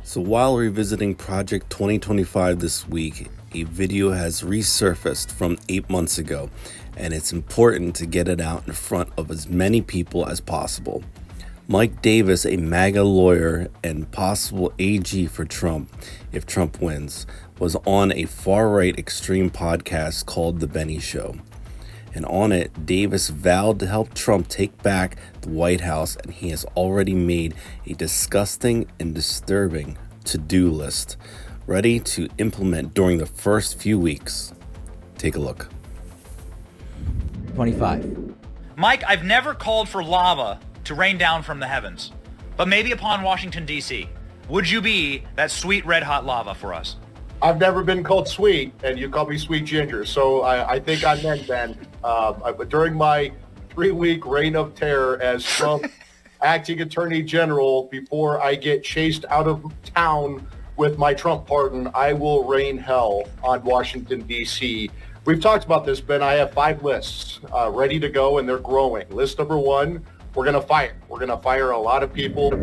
So while revisiting Project 2025 this week, a video has resurfaced from 8 months ago, and it's important to get it out in front of as many people as possible. Mike Davis, a MAGA lawyer and possible AG for Trump if Trump wins, was on a far-right extreme podcast called The Benny Show. And on it, Davis vowed to help Trump take back the White House, and he has already made a disgusting and disturbing to-do list ready to implement during the first few weeks. Take a look. 25. Mike, I've never called for lava to rain down from the heavens, but maybe upon Washington, D.C. Would you be that sweet red hot lava for us? I've never been called sweet, and you call me Sweet Ginger, so I think I meant then. During my 3-week reign of terror as Trump acting attorney general, before I get chased out of town with my Trump pardon, I will rain hell on Washington, D.C. We've talked about this, Ben. I have 5 lists ready to go, and they're growing. List number 1, we're going to fire. We're going to fire a lot of people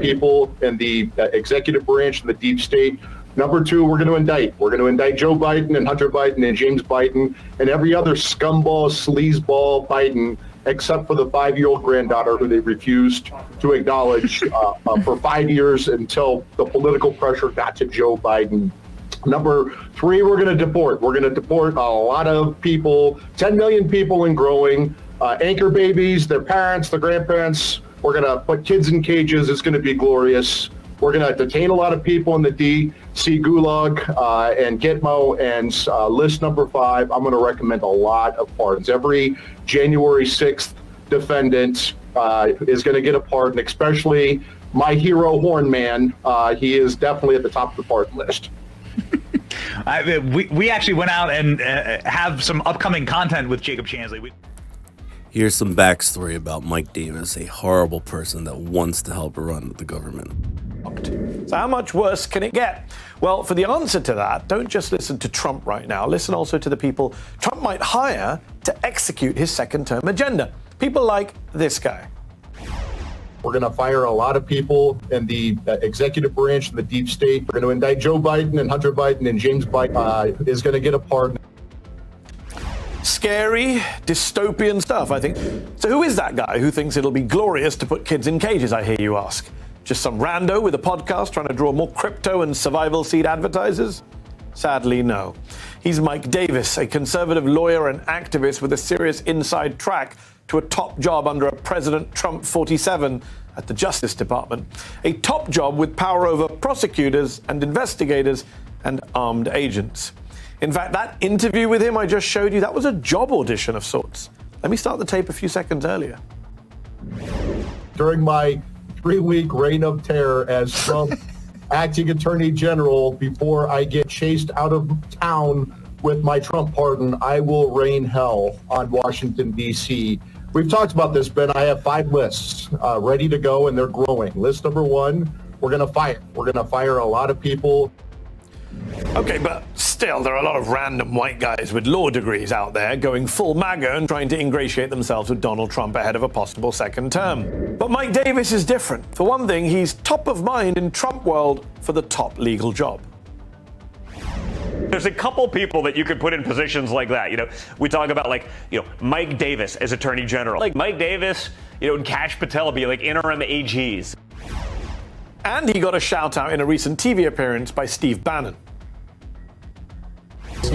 in the executive branch and the deep state. Number 2, we're going to indict. We're going to indict Joe Biden and Hunter Biden and James Biden and every other scumball, sleazeball Biden, except for the 5-year-old granddaughter who they refused to acknowledge for 5 years until the political pressure got to Joe Biden. Number 3, we're going to deport. We're going to deport a lot of people, 10 million people and growing, anchor babies, their parents, their grandparents. We're going to put kids in cages. It's going to be glorious. We're going to detain a lot of people in the D.C. Gulag and Gitmo. And list number 5, I'm going to recommend a lot of pardons. Every January 6th defendant is going to get a pardon, especially my hero, Horn Man. He is definitely at the top of the pardon list. We actually went out and have some upcoming content with Jacob Chansley. Here's some backstory about Mike Davis, a horrible person that wants to help run the government. So how much worse can it get? Well, for the answer to that, don't just listen to Trump right now. Listen also to the people Trump might hire to execute his second-term agenda. People like this guy. We're going to fire a lot of people in the executive branch and the deep state. We're going to indict Joe Biden and Hunter Biden, and James Biden is going to get a pardon. Scary, dystopian stuff, I think. So who is that guy who thinks it'll be glorious to put kids in cages, I hear you ask? Just some rando with a podcast trying to draw more crypto and survival seed advertisers? Sadly, no. He's Mike Davis, a conservative lawyer and activist with a serious inside track to a top job under a President Trump 47 at the Justice Department. A top job with power over prosecutors and investigators and armed agents. In fact, that interview with him I just showed you, that was a job audition of sorts. Let me start the tape a few seconds earlier. During my 3-week reign of terror as Trump acting attorney general, before I get chased out of town with my Trump pardon, I will rain hell on Washington, D.C. We've talked about this, Ben. I have 5 lists ready to go, and they're growing. List number 1, we're going to fire. We're going to fire a lot of people. Okay, but still, there are a lot of random white guys with law degrees out there going full MAGA and trying to ingratiate themselves with Donald Trump ahead of a possible second term. But Mike Davis is different. For one thing, he's top of mind in Trump world for the top legal job. There's a couple people that you could put in positions like that. We talk about Mike Davis as Attorney General. Like Mike Davis, and Kash Patel be like interim AGs. And he got a shout out in a recent TV appearance by Steve Bannon.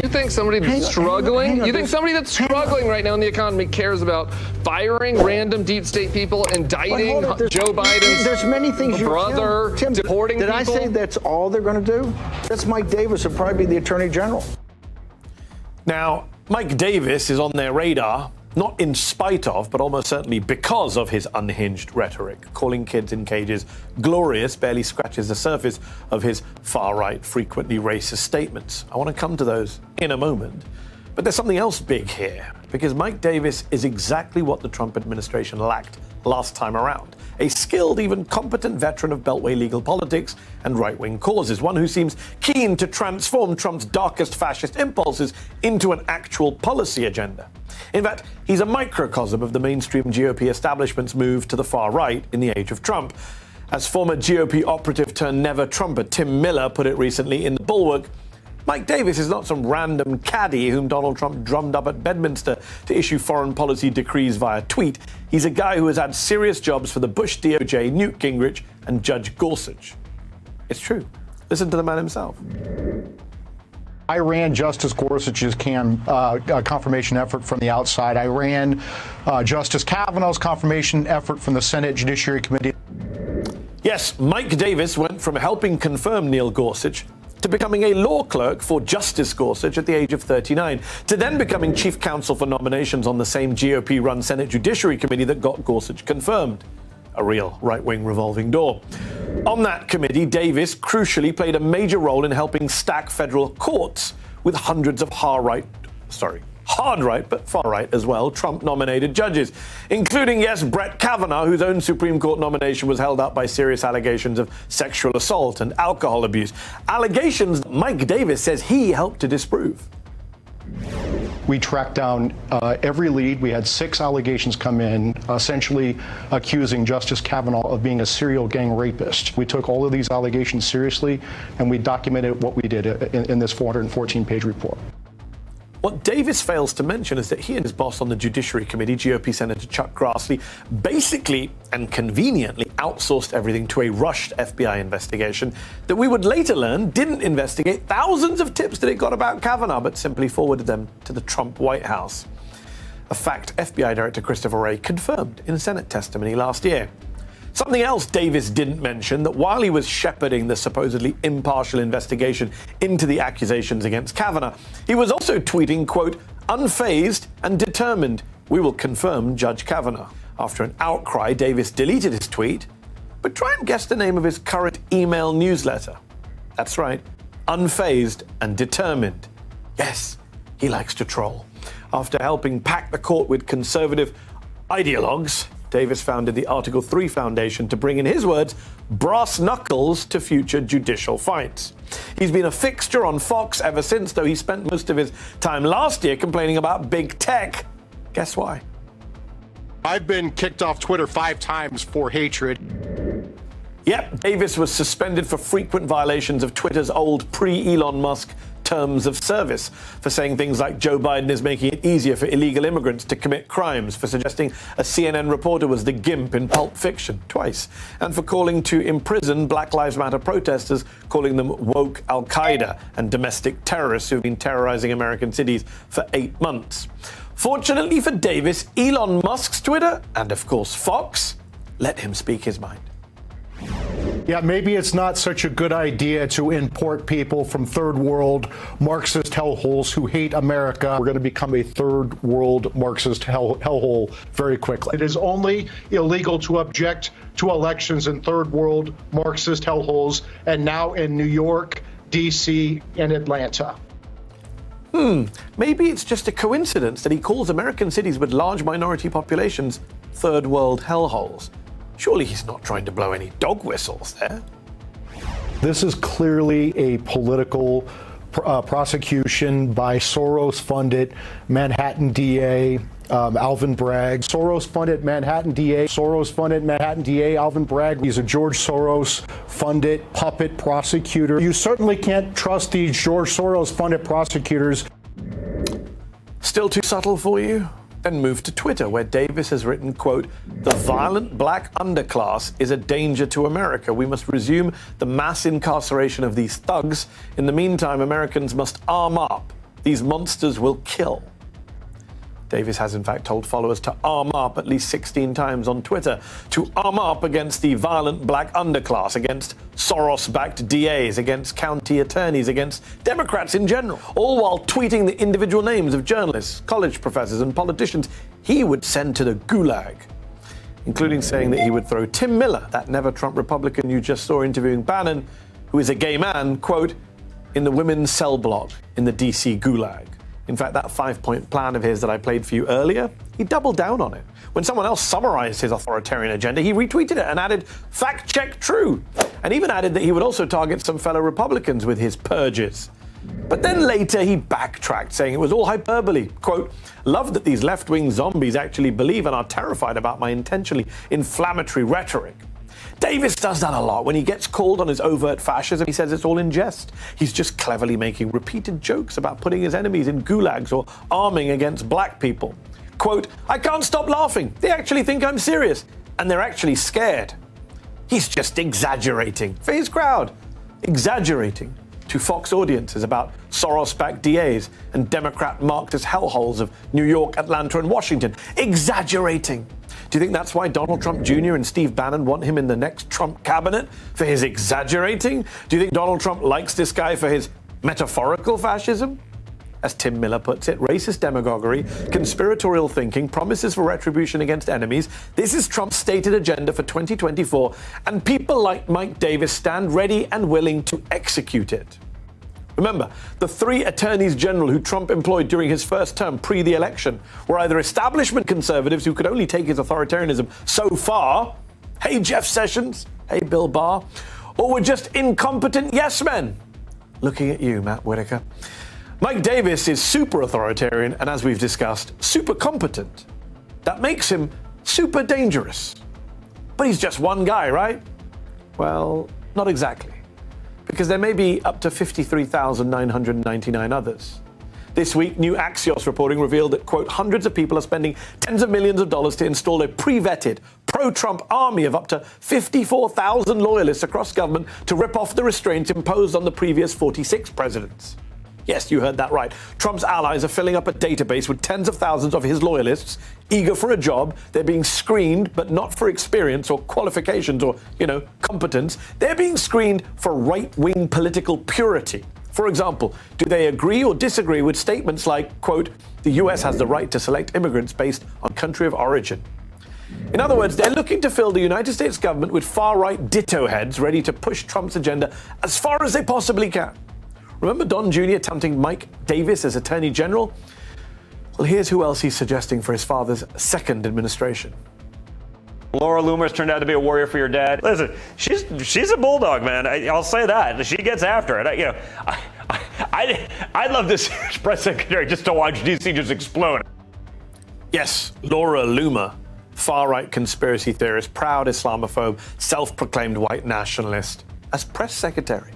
You think somebody that's struggling? You think somebody that's struggling right now in the economy cares about firing random deep state people, indicting Joe Biden's there's many things brother, Tim, deporting did people? I say that's all they're going to do? That's Mike Davis will probably be the Attorney General. Now, Mike Davis is on their radar, not in spite of, but almost certainly because of his unhinged rhetoric. Calling kids in cages glorious barely scratches the surface of his far-right, frequently racist statements. I want to come to those in a moment. But there's something else big here, because Mike Davis is exactly what the Trump administration lacked last time around. A skilled, even competent veteran of Beltway legal politics and right-wing causes, one who seems keen to transform Trump's darkest fascist impulses into an actual policy agenda. In fact, he's a microcosm of the mainstream GOP establishment's move to the far right in the age of Trump. As former GOP operative turned never-Trumper Tim Miller put it recently in The Bulwark, Mike Davis is not some random caddy whom Donald Trump drummed up at Bedminster to issue foreign policy decrees via tweet. He's a guy who has had serious jobs for the Bush DOJ, Newt Gingrich, and Judge Gorsuch. It's true. Listen to the man himself. I ran Justice Gorsuch's confirmation effort from the outside. I ran Justice Kavanaugh's confirmation effort from the Senate Judiciary Committee. Yes, Mike Davis went from helping confirm Neil Gorsuch to becoming a law clerk for Justice Gorsuch at the age of 39, to then becoming chief counsel for nominations on the same GOP-run Senate Judiciary Committee that got Gorsuch confirmed. A real right-wing revolving door. On that committee, Davis crucially played a major role in helping stack federal courts with hundreds of hard right, but far right as well, Trump-nominated judges, including, yes, Brett Kavanaugh, whose own Supreme Court nomination was held up by serious allegations of sexual assault and alcohol abuse. Allegations Mike Davis says he helped to disprove. We tracked down every lead. We had 6 allegations come in, essentially accusing Justice Kavanaugh of being a serial gang rapist. We took all of these allegations seriously, and we documented what we did in this 414-page report. What Davis fails to mention is that he and his boss on the Judiciary Committee, GOP Senator Chuck Grassley, basically and conveniently outsourced everything to a rushed FBI investigation that we would later learn didn't investigate thousands of tips that it got about Kavanaugh, but simply forwarded them to the Trump White House. A fact FBI Director Christopher Wray confirmed in a Senate testimony last year. Something else Davis didn't mention, that while he was shepherding the supposedly impartial investigation into the accusations against Kavanaugh, he was also tweeting, quote, "unfazed and determined, we will confirm Judge Kavanaugh." After an outcry, Davis deleted his tweet, but try and guess the name of his current email newsletter. That's right, unfazed and determined. Yes, he likes to troll. After helping pack the court with conservative ideologues, Davis founded the Article 3 Foundation to bring, in his words, brass knuckles to future judicial fights. He's been a fixture on Fox ever since, though he spent most of his time last year complaining about big tech. Guess why? I've been kicked off Twitter 5 times for hatred. Yep, Davis was suspended for frequent violations of Twitter's old pre-Elon Musk terms of service, for saying things like Joe Biden is making it easier for illegal immigrants to commit crimes, for suggesting a CNN reporter was the gimp in Pulp Fiction twice, and for calling to imprison Black Lives Matter protesters, calling them woke Al-Qaeda and domestic terrorists who've been terrorizing American cities for 8 months. Fortunately for Davis, Elon Musk's Twitter, and of course Fox, let him speak his mind. Yeah, maybe it's not such a good idea to import people from third world Marxist hellholes who hate America. We're going to become a third world Marxist hellhole very quickly. It is only illegal to object to elections in third world Marxist hellholes, and now in New York, D.C., and Atlanta. Maybe it's just a coincidence that he calls American cities with large minority populations third world hellholes. Surely he's not trying to blow any dog whistles there. This is clearly a political prosecution by Soros-funded Manhattan DA Alvin Bragg. Soros-funded Manhattan DA. Soros-funded Manhattan DA Alvin Bragg. He's a George Soros-funded puppet prosecutor. You certainly can't trust these George Soros-funded prosecutors. Still too subtle for you? Then move to Twitter, where Davis has written, quote, "The violent black underclass is a danger to America. We must resume the mass incarceration of these thugs. In the meantime, Americans must arm up. These monsters will kill." Davis has in fact told followers to arm up at least 16 times on Twitter, to arm up against the violent black underclass, against Soros-backed DAs, against county attorneys, against Democrats in general, all while tweeting the individual names of journalists, college professors, and politicians he would send to the gulag, including saying that he would throw Tim Miller, that never-Trump Republican you just saw interviewing Bannon, who is a gay man, quote, in the women's cell block in the DC gulag. In fact, that 5-point plan of his that I played for you earlier, he doubled down on it. When someone else summarized his authoritarian agenda, he retweeted it and added, "fact check true," and even added that he would also target some fellow Republicans with his purges. But then later he backtracked, saying it was all hyperbole. Quote, "Love that these left-wing zombies actually believe and are terrified about my intentionally inflammatory rhetoric." Davis does that a lot. When he gets called on his overt fascism, he says it's all in jest. He's just cleverly making repeated jokes about putting his enemies in gulags or arming against black people. Quote, I can't stop laughing. They actually think I'm serious. And they're actually scared. He's just exaggerating for his crowd. Exaggerating to Fox audiences about Soros-backed DAs and Democrat Marxist hellholes of New York, Atlanta, and Washington. Exaggerating. Do you think that's why Donald Trump Jr. and Steve Bannon want him in the next Trump cabinet? For his exaggerating? Do you think Donald Trump likes this guy for his metaphorical fascism? As Tim Miller puts it, racist demagoguery, conspiratorial thinking, promises for retribution against enemies. This is Trump's stated agenda for 2024, and people like Mike Davis stand ready and willing to execute it. Remember, the 3 attorneys general who Trump employed during his first term pre the election were either establishment conservatives who could only take his authoritarianism so far, hey Jeff Sessions, hey Bill Barr, or were just incompetent yes men. Looking at you, Matt Whitaker. Mike Davis is super authoritarian and, as we've discussed, super competent. That makes him super dangerous. But he's just one guy, right? Well, not exactly. Because there may be up to 53,999 others. This week, new Axios reporting revealed that, quote, hundreds of people are spending tens of millions of dollars to install a pre-vetted, pro-Trump army of up to 54,000 loyalists across government to rip off the restraints imposed on the previous 46 presidents. Yes, you heard that right. Trump's allies are filling up a database with tens of thousands of his loyalists, eager for a job. They're being screened, but not for experience or qualifications or, competence. They're being screened for right-wing political purity. For example, do they agree or disagree with statements like, quote, the U.S. has the right to select immigrants based on country of origin? In other words, they're looking to fill the United States government with far-right ditto heads ready to push Trump's agenda as far as they possibly can. Remember Don Jr. touting Mike Davis as Attorney General? Well, here's who else he's suggesting for his father's second administration. Laura Loomer's turned out to be a warrior for your dad. Listen, she's a bulldog, man. I'll say that. She gets after it. I'd love this press secretary just to watch D.C. just explode. Yes, Laura Loomer, far-right conspiracy theorist, proud Islamophobe, self-proclaimed white nationalist, as press secretary.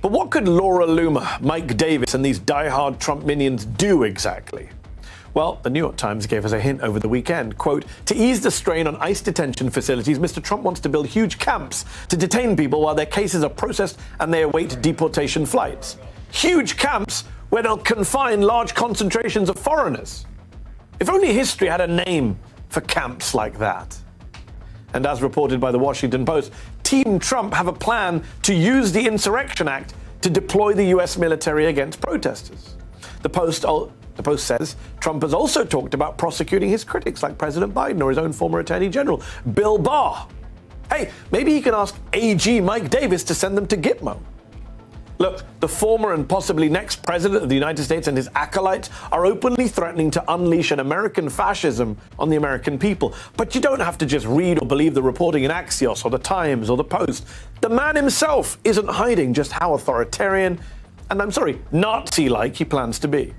But what could Laura Loomer, Mike Davis, and these die-hard Trump minions do exactly? Well, the New York Times gave us a hint over the weekend. Quote, to ease the strain on ICE detention facilities, Mr. Trump wants to build huge camps to detain people while their cases are processed and they await deportation flights. Huge camps where they'll confine large concentrations of foreigners. If only history had a name for camps like that. And as reported by the Washington Post, Team Trump have a plan to use the Insurrection Act to deploy the U.S. military against protesters. The Post says Trump has also talked about prosecuting his critics like President Biden or his own former Attorney General, Bill Barr. Hey, maybe he can ask AG Mike Davis to send them to Gitmo. Look, the former and possibly next president of the United States and his acolytes are openly threatening to unleash an American fascism on the American people. But you don't have to just read or believe the reporting in Axios or the Times or the Post. The man himself isn't hiding just how authoritarian and, Nazi-like he plans to be.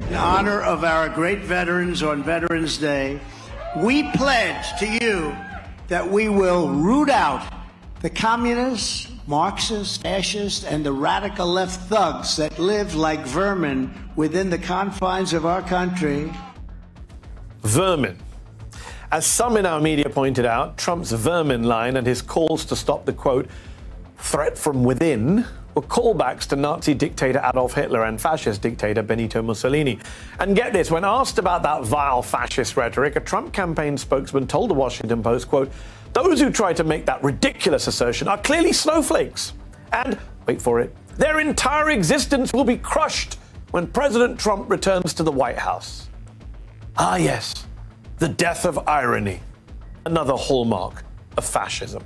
In honor of our great veterans on Veterans Day, we pledge to you that we will root out the communists, Marxists, fascists, and the radical left thugs that live like vermin within the confines of our country. Vermin. As some in our media pointed out, Trump's vermin line and his calls to stop the, quote, threat from within were callbacks to Nazi dictator Adolf Hitler and fascist dictator Benito Mussolini. And get this, when asked about that vile fascist rhetoric, a Trump campaign spokesman told the Washington Post, quote, those who try to make that ridiculous assertion are clearly snowflakes. And, wait for it, their entire existence will be crushed when President Trump returns to the White House. Ah, yes, the death of irony, another hallmark of fascism.